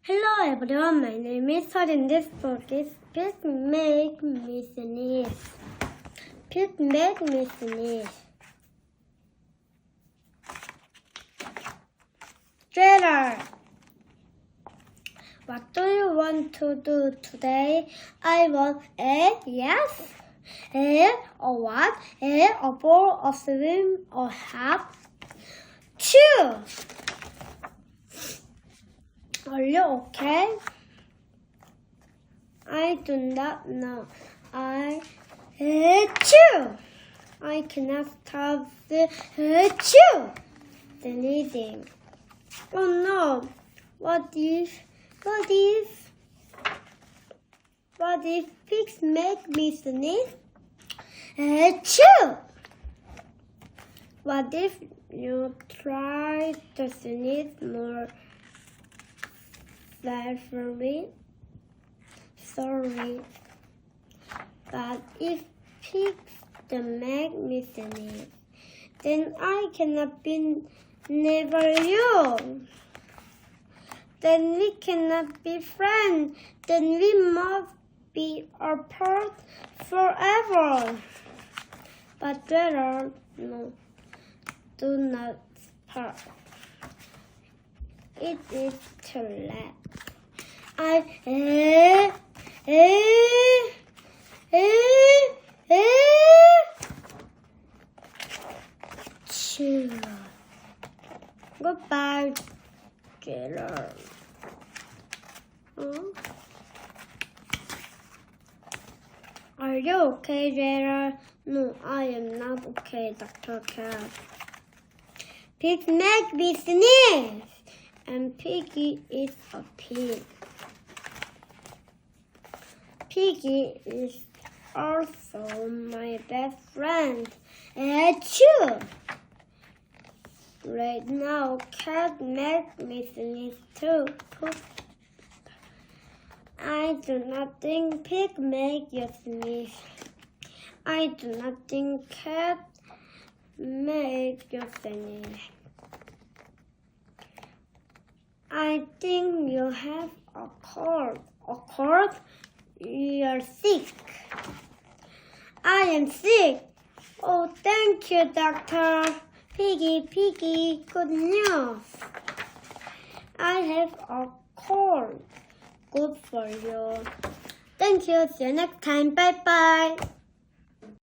Hello everyone, my name is Sar. In this book is Pig Make Me Sneeze. Pig Make Me Sneeze. Trailer. What do you want to do today? I want a yes, a what, a ball, a swim, or have. Choose. Are you okay? I do not know. I chew. I cannot stop the sneezing. Oh no! What if pigs make me sneeze? Chew. What if you try to sneeze more? Sorry, but if pigs don't make me sneeze, then I cannot be never you. Then we cannot be friends. Then we must be apart forever. But better, no, do not part. It is too late. Goodbye, Taylor. Are you okay, Taylor? No, I am not okay, Dr. Cat. Pigs make me sneeze, and Piggie is a pig. Piggie is also my best friend. Achoo! Right now, cat makes me sneeze too. I do not think pig make you sneeze. I do not think cat make you sneeze. I think you have a cold. A cold? You're sick. I am sick. Oh, thank you, Doctor. Piggie, good news. I have a cold. Good for you. Thank you. See you next time. Bye-bye.